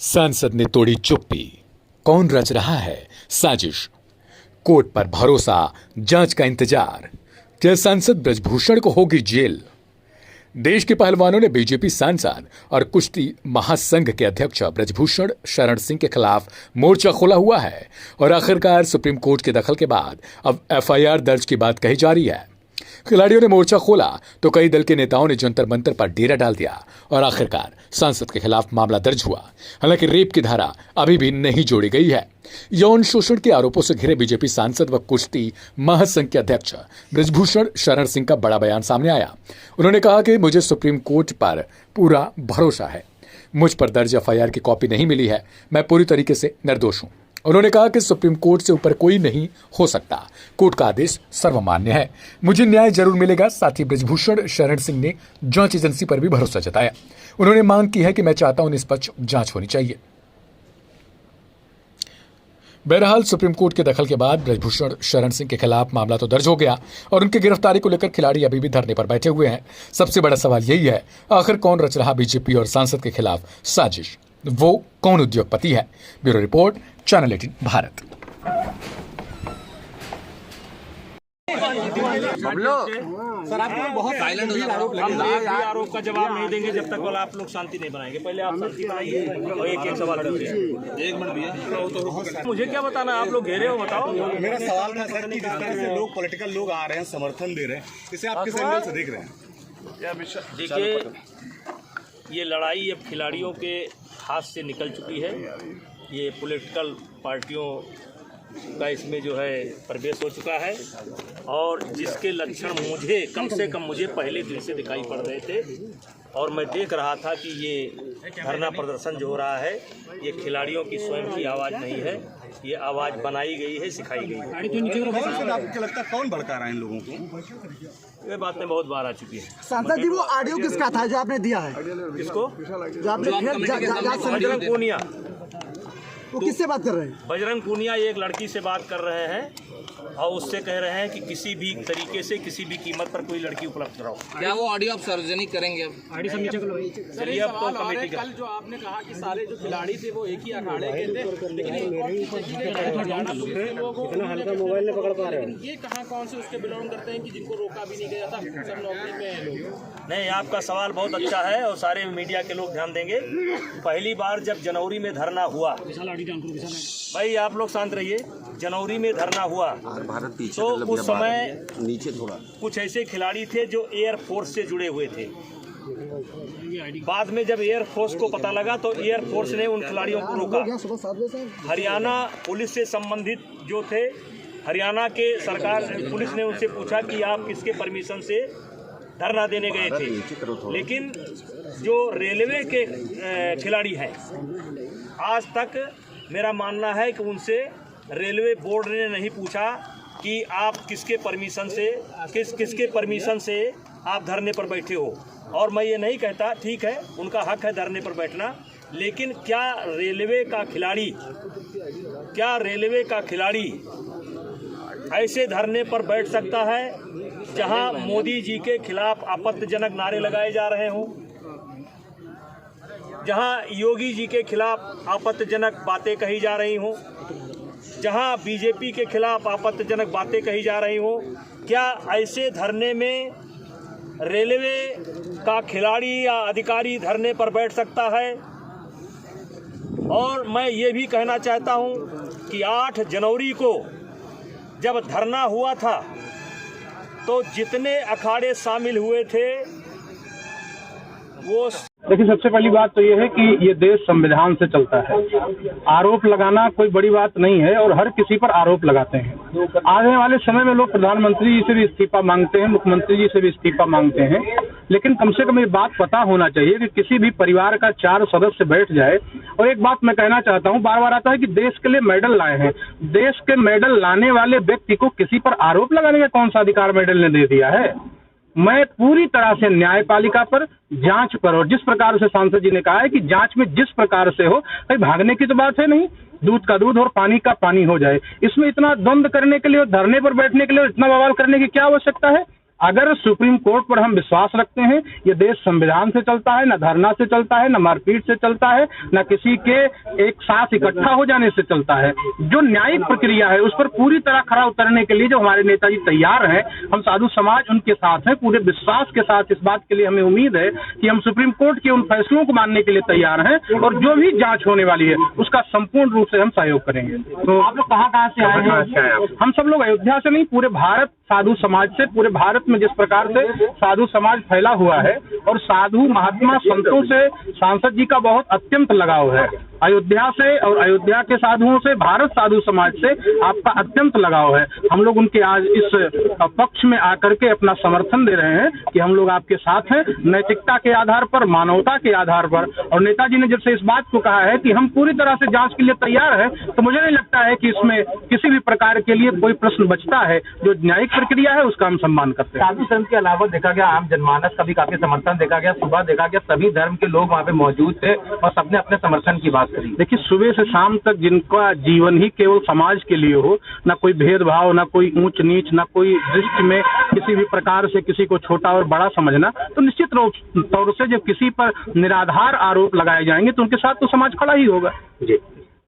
सांसद ने तोड़ी चुप्पी। कौन रच रहा है साजिश? कोर्ट पर भरोसा, जांच का इंतजार। क्या सांसद ब्रजभूषण को होगी जेल? देश के पहलवानों ने बीजेपी सांसद और कुश्ती महासंघ के अध्यक्ष ब्रजभूषण शरण सिंह के खिलाफ मोर्चा खोला हुआ है और आखिरकार सुप्रीम कोर्ट के दखल के बाद अब एफआईआर दर्ज की बात कही जा रही है। खिलाड़ियों ने मोर्चा खोला तो कई दल के नेताओं ने जंतर मंतर पर डेरा डाल दिया और आखिरकार सांसद के खिलाफ मामला दर्ज हुआ। हालांकि रेप की धारा अभी भी नहीं जोड़ी गई है। यौन शोषण के आरोपों से घिरे बीजेपी सांसद व कुश्ती महासंघ के अध्यक्ष ब्रजभूषण शरण सिंह का बड़ा बयान सामने आया। उन्होंने कहा कि मुझे सुप्रीम कोर्ट पर पूरा भरोसा है। मुझ पर दर्ज एफआईआर की कॉपी नहीं मिली है। मैं पूरी तरीके से निर्दोष हूं। उन्होंने कहा कि सुप्रीम कोर्ट से ऊपर कोई नहीं हो सकता। कोर्ट का आदेश सर्वमान्य है। मुझे न्याय जरूर मिलेगा। साथ ही ब्रजभूषण शरण सिंह ने जांच एजेंसी पर भी भरोसा जताया। उन्होंने मांग की है कि मैं चाहता हूं निष्पक्ष जांच होनी चाहिए। बहरहाल सुप्रीम कोर्ट के दखल के बाद ब्रजभूषण शरण सिंह के खिलाफ मामला तो दर्ज हो गया और उनकी गिरफ्तारी को लेकर खिलाड़ी अभी भी धरने पर बैठे हुए हैं। सबसे बड़ा सवाल यही है, आखिर कौन रच रहा बीजेपी और सांसद के खिलाफ साजिश? वो कौन उद्योगपति है? Bureau report, channel 18 Bharat. Sir आपको बहुत साइलेंट हो जाए। आरोप का जवाब नहीं देंगे जब तक वाला आप लोग शांति नहीं बनाएंगे। पहले आप शांति बनाइए और एक सवाल कीजिए। एक मिनट भैया, मुझे क्या बताना, आप लोग घेरे हो, बताओ। मेरा सवाल था सर कि जिस तरह से लोग पॉलिटिकल लोग आ रहे हैं, समर्थन दे रहे हैं, इसे आप किस एंगल से देख रहे हैं? देखिए, ये लड़ाई अब खिलाड़ियों के हाथ से निकल चुकी है। ये पॉलिटिकल पार्टियों का इसमें जो है प्रवेश हो चुका है और जिसके लक्षण मुझे कम से कम पहले दिन से दिखाई पड़ रहे थे और मैं देख रहा था कि ये धरना प्रदर्शन जो हो रहा है ये खिलाड़ियों की स्वयं की आवाज़ नहीं है, ये आवाज़ बनाई गई है, सिखाई गई है। आपको क्या लगता है कौन भड़का रहा है इन लोगों को? ये बातें बहुत बार आ चुकी है। सांसद जी, वो ऑडियो किसका था जो आपने दिया है? किसको? जो आपने बजरंग पूनिया। वो किससे बात कर रहे हैं? बजरंग पूनिया एक लड़की से बात कर रहे हैं और उससे कह रहे हैं कि किसी भी तरीके से किसी भी कीमत पर कोई लड़की उपलब्ध कराओ। क्या वो ऑडियो आप सार्वजनिक करेंगे? चलिए अब तो कमेटी का। कल जो आपने कहा कि सारे जो खिलाड़ी थे वो एक ही अखाड़े के थे, लेकिन ये कहाँ कौन से उसके बिलोंग करते हैं कि जिनको रोका भी नहीं गया था, सब नौकरी में हैं लोग? नहीं, आपका सवाल बहुत अच्छा है और सारे मीडिया के लोग ध्यान देंगे। पहली बार जब जनवरी में धरना हुआ, भाई आप लोग शांत रहिए, जनवरी में धरना हुआ तो उस समय नीचे थोड़ा कुछ ऐसे खिलाड़ी थे जो एयरफोर्स से जुड़े हुए थे। बाद में जब एयरफोर्स को पता लगा तो एयरफोर्स ने उन खिलाड़ियों को रोका। हरियाणा पुलिस से संबंधित जो थे, हरियाणा के सरकार पुलिस ने उनसे पूछा कि आप किसके परमिशन से धरना देने गए थे। लेकिन जो रेलवे के खिलाड़ी हैं, आज तक मेरा मानना है कि उनसे रेलवे बोर्ड ने नहीं पूछा कि आप किसके परमिशन से आप धरने पर बैठे हो। और मैं ये नहीं कहता, ठीक है उनका हक है धरने पर बैठना, लेकिन क्या रेलवे का खिलाड़ी ऐसे धरने पर बैठ सकता है जहां मोदी जी के खिलाफ आपत्तिजनक नारे लगाए जा रहे हों, जहां योगी जी के खिलाफ आपत्तिजनक बातें कही जा रही हों, जहां बीजेपी के खिलाफ आपत्तिजनक बातें कही जा रही हों? क्या ऐसे धरने में रेलवे का खिलाड़ी या अधिकारी धरने पर बैठ सकता है? और मैं ये भी कहना चाहता हूं कि 8 जनवरी को जब धरना हुआ था तो जितने अखाड़े शामिल हुए थे वो देखिए, सबसे पहली बात तो ये है कि ये देश संविधान से चलता है। आरोप लगाना कोई बड़ी बात नहीं है और हर किसी पर आरोप लगाते हैं। आने वाले समय में लोग प्रधानमंत्री जी से भी इस्तीफा मांगते हैं, मुख्यमंत्री जी से भी इस्तीफा मांगते हैं, लेकिन कम से कम ये बात पता होना चाहिए कि किसी भी परिवार का 4 सदस्य बैठ जाए। और एक बात मैं कहना चाहता हूँ, बार बार आता है कि देश के लिए मेडल लाए हैं। देश के मेडल लाने वाले व्यक्ति को किसी पर आरोप लगाने का कौन सा अधिकार मेडल ने दे दिया है? मैं पूरी तरह से न्यायपालिका पर, जांच पर, और जिस प्रकार से सांसद जी ने कहा है कि जांच में जिस प्रकार से हो, कहीं भागने की तो बात है नहीं, दूध का दूध और पानी का पानी हो जाए। इसमें इतना द्वंद्व करने के लिए और धरने पर बैठने के लिए इतना बवाल करने की क्या आवश्यकता है? अगर सुप्रीम कोर्ट पर हम विश्वास रखते हैं, ये देश संविधान से चलता है, न धरना से चलता है, न मारपीट से चलता है, न किसी के एक साथ इकट्ठा हो जाने से चलता है। जो न्यायिक प्रक्रिया है उस पर पूरी तरह खरा उतरने के लिए जो हमारे नेताजी तैयार हैं, हम साधु समाज उनके साथ हैं, पूरे विश्वास के साथ। इस बात के लिए हमें उम्मीद है कि हम सुप्रीम कोर्ट के उन फैसलों को मानने के लिए तैयार हैं और जो भी जांच होने वाली है उसका संपूर्ण रूप से हम सहयोग करेंगे। तो आप लोग कहाँ से आए हैं? हम सब लोग अयोध्या से नहीं, पूरे भारत साधु समाज से, पूरे भारत में जिस प्रकार से साधु समाज फैला हुआ है और साधु महात्मा संतों से सांसद जी का बहुत अत्यंत लगाव है। अयोध्या से और अयोध्या के साधुओं से, भारत साधु समाज से आपका अत्यंत लगाव है। हम लोग उनके आज इस पक्ष में आकर के अपना समर्थन दे रहे हैं कि हम लोग आपके साथ हैं, नैतिकता के आधार पर, मानवता के आधार पर। और नेताजी ने जब से इस बात को कहा है कि हम पूरी तरह से जांच के लिए तैयार हैं, तो मुझे नहीं लगता है कि इसमें किसी भी प्रकार के लिए कोई प्रश्न बचता है। जो न्यायिक प्रक्रिया है उसका हम सम्मान करते हैं। साधु संत के अलावा देखा गया आम जनमानस का भी काफी समर्थन देखा गया। सुबह देखा गया सभी धर्म के लोग वहाँ पे मौजूद थे और सबने अपने समर्थन की बात करी। देखिए, सुबह से शाम तक जिनका जीवन ही केवल समाज के लिए हो, ना कोई भेदभाव, ना कोई ऊंच नीच, ना कोई दृष्टि में किसी भी प्रकार से किसी को छोटा और बड़ा समझना, तो निश्चित तौर से जब किसी पर निराधार आरोप लगाए जाएंगे तो उनके साथ तो समाज खड़ा ही होगा। जी।